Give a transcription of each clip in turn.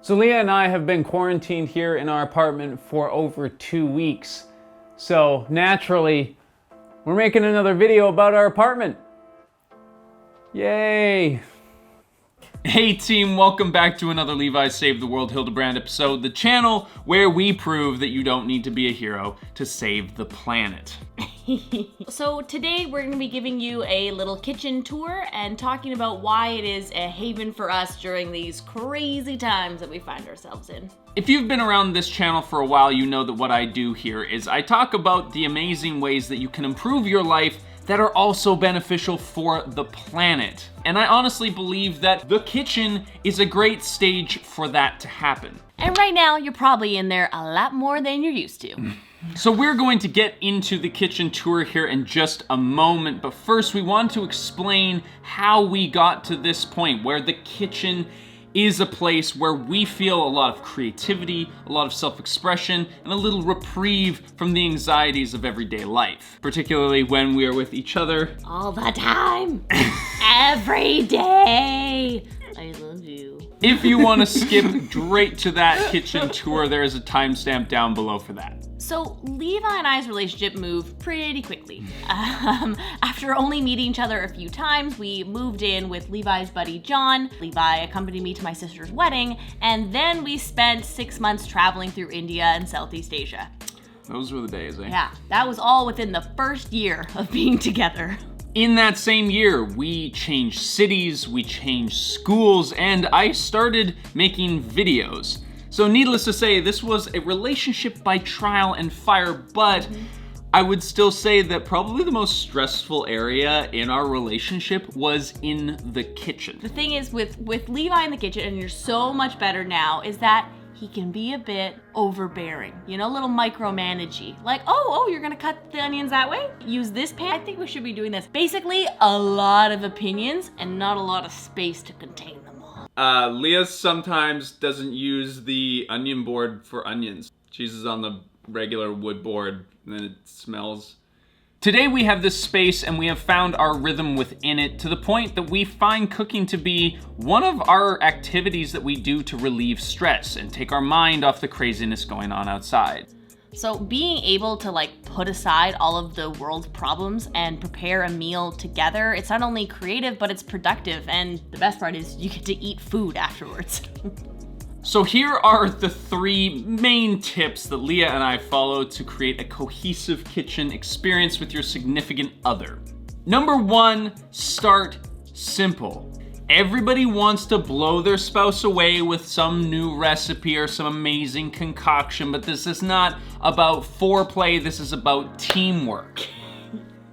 So Leah and I have been quarantined here in our apartment for over 2 weeks. So naturally, we're making another video about our apartment. Yay! Hey team, welcome back to another Levi Save the World Hildebrand episode, the channel where we prove that you don't need to be a hero to save the planet. So today we're going to be giving you a little kitchen tour and talking about why it is a haven for us during these crazy times that we find ourselves in. If you've been around this channel for a while, you know that what I do here is I talk about the amazing ways that you can improve your life that are also beneficial for the planet. And I honestly believe that the kitchen is a great stage for that to happen. And right now, you're probably in there a lot more than you're used to. So we're going to get into the kitchen tour here in just a moment, but first we want to explain how we got to this point where the kitchen is a place where we feel a lot of creativity, a lot of self-expression, and a little reprieve from the anxieties of everyday life, particularly when we are with each other. All the time. Every day. I love you. If you want to skip straight to that kitchen tour, there is a timestamp down below for that. So Levi and I's relationship moved pretty quickly. After only meeting each other a few times, we moved in with Levi's buddy John. Levi accompanied me to my sister's wedding, and then we spent 6 months traveling through India and Southeast Asia. Those were the days, eh? Yeah, that was all within the first year of being together. In that same year, we changed cities, we changed schools, and I started making videos. So needless to say, this was a relationship by trial and fire, but I would still say that probably the most stressful area in our relationship was in the kitchen. The thing is with Levi in the kitchen, and you're so much better now, is that he can be a bit overbearing, you know, a little micromanagey. Like, oh, you're gonna cut the onions that way? Use this pan? I think we should be doing this. Basically, a lot of opinions and not a lot of space to contain them all. Leah sometimes doesn't use the onion board for onions. She uses on the regular wood board and then it smells. Today we have this space and we have found our rhythm within it to the point that we find cooking to be one of our activities that we do to relieve stress and take our mind off the craziness going on outside. So being able to put aside all of the world's problems and prepare a meal together, it's not only creative, but it's productive. And the best part is you get to eat food afterwards. So here are the 3 main tips that Leah and I follow to create a cohesive kitchen experience with your significant other. Number 1, start simple. Everybody wants to blow their spouse away with some new recipe or some amazing concoction, but this is not about foreplay, this is about teamwork.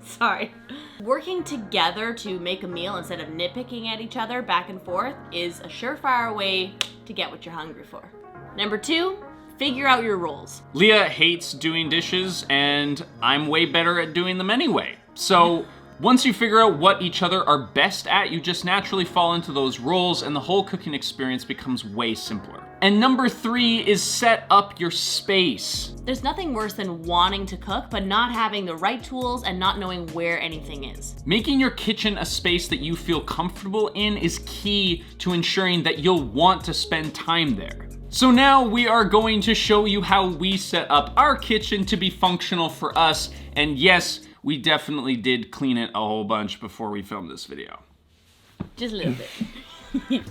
Sorry. Working together to make a meal instead of nitpicking at each other back and forth is a surefire way to get what you're hungry for. Number 2, figure out your roles. Leah hates doing dishes and I'm way better at doing them anyway. So once you figure out what each other are best at, you just naturally fall into those roles and the whole cooking experience becomes way simpler. And number 3 is set up your space. There's nothing worse than wanting to cook, but not having the right tools and not knowing where anything is. Making your kitchen a space that you feel comfortable in is key to ensuring that you'll want to spend time there. So now we are going to show you how we set up our kitchen to be functional for us. And yes, we definitely did clean it a whole bunch before we filmed this video. Just a little bit.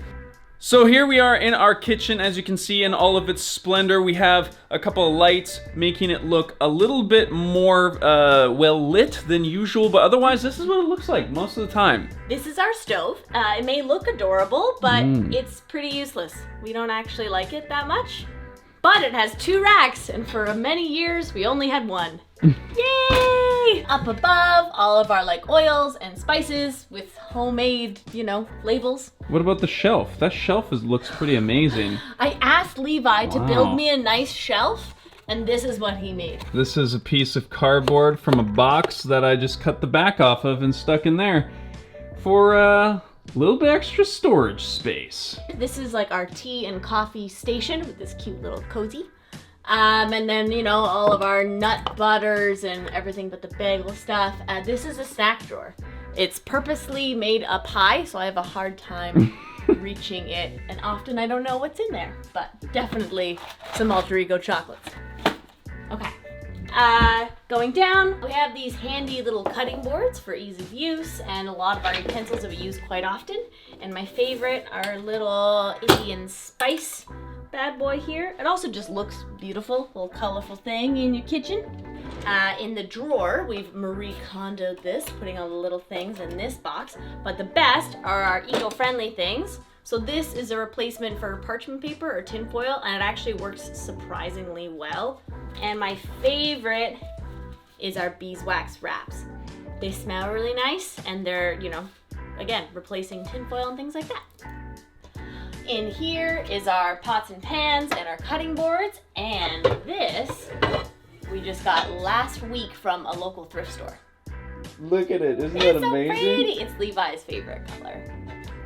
So here we are in our kitchen, as you can see in all of its splendor. We have a couple of lights making it look a little bit more well lit than usual, but otherwise this is what it looks like most of the time. This is our stove. It may look adorable, but it's pretty useless. We don't actually like it that much. But it has 2 racks, and for many years we only had 1. Yay! Up above, all of our oils and spices with homemade, labels. What about the shelf? That shelf looks pretty amazing. I asked Levi to build me a nice shelf, and this is what he made. This is a piece of cardboard from a box that I just cut the back off of and stuck in there for a little bit extra storage space. This is our tea and coffee station with this cute little cozy. And then, all of our nut butters and everything but the bagel stuff. This is a snack drawer. It's purposely made up high, so I have a hard time reaching it, and often I don't know what's in there, but definitely some alter ego chocolates. Okay. Going down, we have these handy little cutting boards for ease of use, and a lot of our utensils that we use quite often. And my favorite, our little Indian spice bad boy here. It also just looks beautiful, little colorful thing in your kitchen. In the drawer, we've Marie Kondo'd this, putting all the little things in this box. But the best are our eco-friendly things. So this is a replacement for parchment paper or tin foil, and it actually works surprisingly well. And my favorite is our beeswax wraps. They smell really nice, and they're, you know, again, replacing tin foil and things like that. In here is our pots and pans and our cutting boards, and this we just got last week from a local thrift store. Look at it, isn't It's that amazing? so pretty. It's Levi's favorite color.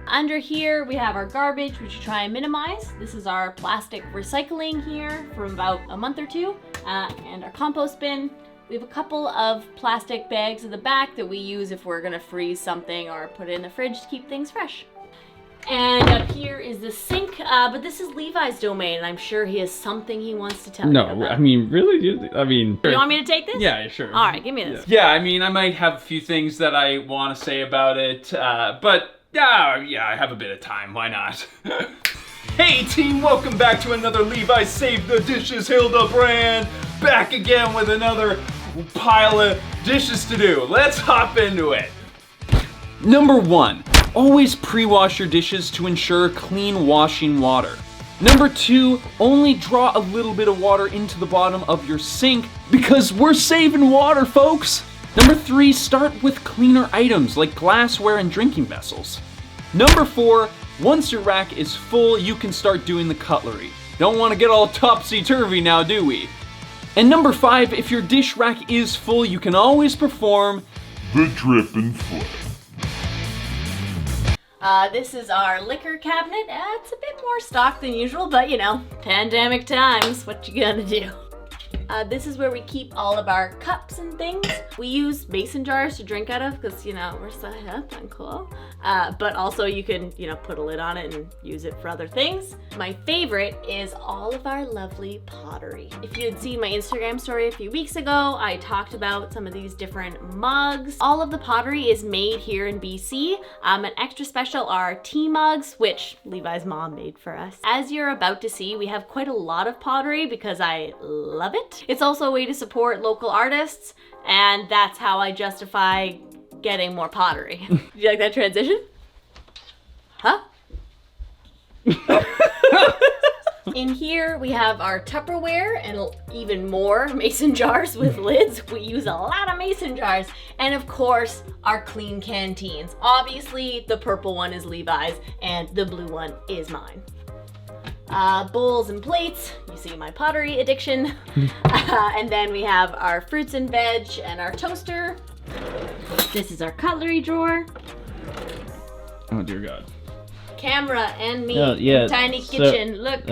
Under here we have our garbage, which we try and minimize. This is our plastic recycling here from about a month or two, and our compost bin. We have a couple of plastic bags at the back that we use if we're gonna freeze something or put it in the fridge to keep things fresh. And up here is the sink, but this is Levi's domain, and I'm sure he has something he wants to tell you about. No, I mean, really? I mean... You want me to take this? Yeah, sure. All right, give me this. Yeah, I mean, I might have a few things that I want to say about it, but yeah, I have a bit of time. Why not? Hey team, welcome back to another Levi Save the Dishes Hilda brand. Back again with another pile of dishes to do. Let's hop into it. Number 1, always pre-wash your dishes to ensure clean washing water. Number 2, only draw a little bit of water into the bottom of your sink because we're saving water, folks. Number 3, start with cleaner items like glassware and drinking vessels. Number 4, once your rack is full, you can start doing the cutlery. Don't want to get all topsy-turvy now, do we? And number 5, if your dish rack is full, you can always perform the drip and flip. This is our liquor cabinet. It's a bit more stocked than usual, but you know, pandemic times, what you gonna do? This is where we keep all of our cups and things. We use mason jars to drink out of because, you know, we're so hip and cool. But also you can, you know, put a lid on it and use it for other things. My favorite is all of our lovely pottery. If you had seen my Instagram story a few weeks ago, I talked about some of these different mugs. All of the pottery is made here in BC. An extra special are tea mugs, which Levi's mom made for us. As you're about to see, we have quite a lot of pottery because I love it. It's also a way to support local artists, and that's how I justify getting more pottery. Do you like that transition? Huh? In here, we have our Tupperware and even more mason jars with lids. We use a lot of mason jars. And of course, our clean canteens. Obviously, the purple one is Levi's and the blue one is mine. Bowls and plates, you see my pottery addiction. And then we have our fruits and veg and our toaster. This is our cutlery drawer. Oh dear God. Camera and me, yeah, tiny so- kitchen. Look,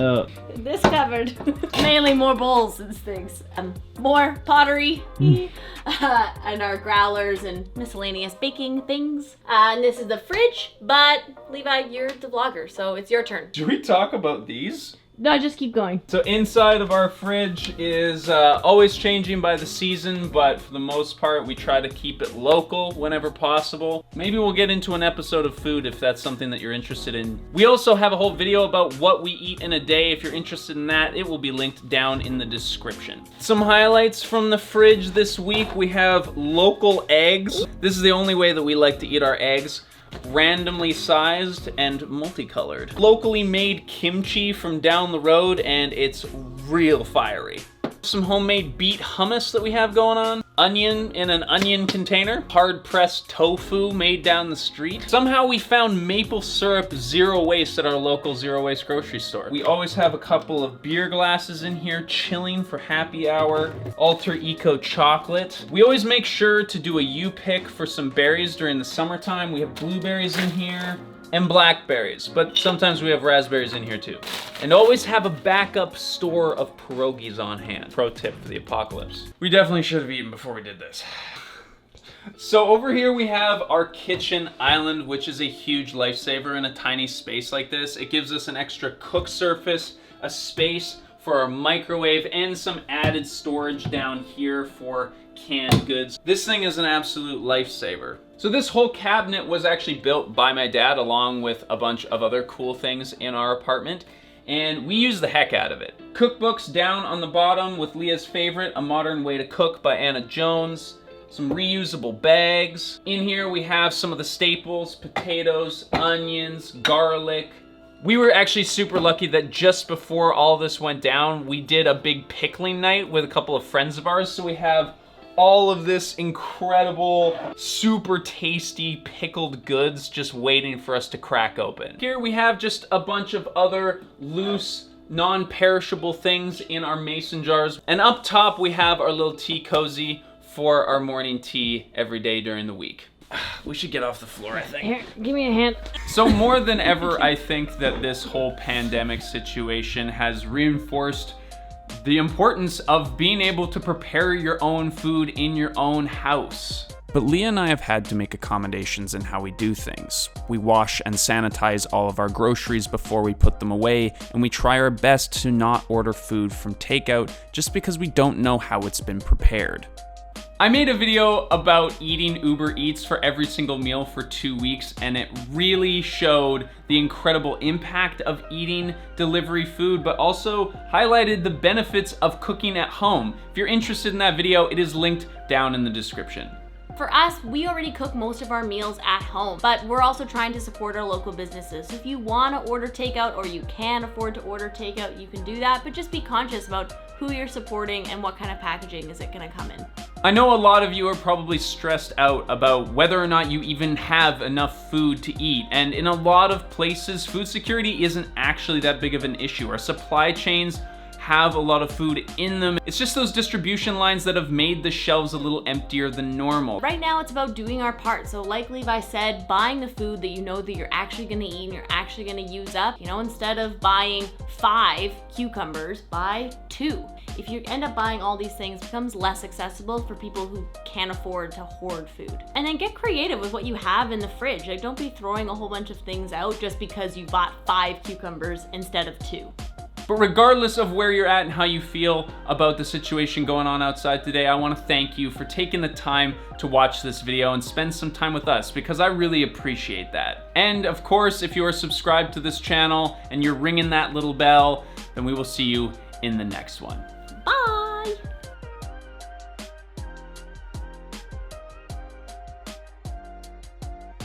this cupboard. Mainly more bowls and things. More pottery. And our growlers and miscellaneous baking things. And this is the fridge, but Levi, you're the vlogger, so it's your turn. Should we talk about these? No, just keep going. So inside of our fridge is always changing by the season, but for the most part, we try to keep it local whenever possible. Maybe we'll get into an episode of food if that's something that you're interested in. We also have a whole video about what we eat in a day. If you're interested in that, it will be linked down in the description. Some highlights from the fridge this week. We have local eggs. This is the only way that we like to eat our eggs. Randomly sized and multicolored. Locally made kimchi from down the road, and it's real fiery. Some homemade beet hummus that we have going on. Onion in an onion container. Hard pressed tofu made down the street. Somehow we found maple syrup zero waste at our local zero waste grocery store. We always have a couple of beer glasses in here chilling for happy hour. Alter Eco chocolate. We always make sure to do a U-pick for some berries during the summertime. We have blueberries in here and blackberries, but sometimes we have raspberries in here too. And always have a backup store of pierogies on hand. Pro tip for the apocalypse. We definitely should have eaten before we did this. So over here we have our kitchen island, which is a huge lifesaver in a tiny space like this. It gives us an extra cook surface, a space for our microwave, and some added storage down here for canned goods. This thing is an absolute lifesaver. So this whole cabinet was actually built by my dad along with a bunch of other cool things in our apartment, and we use the heck out of it. Cookbooks down on the bottom with Leah's favorite, A Modern Way to Cook by Anna Jones. Some reusable bags. In here we have some of the staples, potatoes, onions, garlic. We were actually super lucky that just before all this went down, we did a big pickling night with a couple of friends of ours. So we have all of this incredible, super tasty pickled goods just waiting for us to crack open. Here we have just a bunch of other loose, non-perishable things in our mason jars. And up top we have our little tea cozy for our morning tea every day during the week. We should get off the floor, I think. Here, give me a hand. So more than ever, I think that this whole pandemic situation has reinforced the importance of being able to prepare your own food in your own house. But Leah and I have had to make accommodations in how we do things. We wash and sanitize all of our groceries before we put them away, and we try our best to not order food from takeout just because we don't know how it's been prepared. I made a video about eating Uber Eats for every single meal for 2 weeks, and it really showed the incredible impact of eating delivery food, but also highlighted the benefits of cooking at home. If you're interested in that video, it is linked down in the description. For us, we already cook most of our meals at home, but we're also trying to support our local businesses. So if you want to order takeout or you can afford to order takeout, you can do that, but just be conscious about who you're supporting and what kind of packaging is it going to come in. I know a lot of you are probably stressed out about whether or not you even have enough food to eat, and in a lot of places, food security isn't actually that big of an issue. Our supply chains have a lot of food in them. It's just those distribution lines that have made the shelves a little emptier than normal. Right now it's about doing our part. So like Levi said, buying the food that you know that you're actually gonna eat and you're actually gonna use up. You know, instead of buying 5 cucumbers, buy 2. If you end up buying all these things, it becomes less accessible for people who can't afford to hoard food. And then get creative with what you have in the fridge. Like, don't be throwing a whole bunch of things out just because you bought 5 cucumbers instead of 2. But regardless of where you're at and how you feel about the situation going on outside today, I want to thank you for taking the time to watch this video and spend some time with us, because I really appreciate that. And of course, if you are subscribed to this channel and you're ringing that little bell, then we will see you in the next one.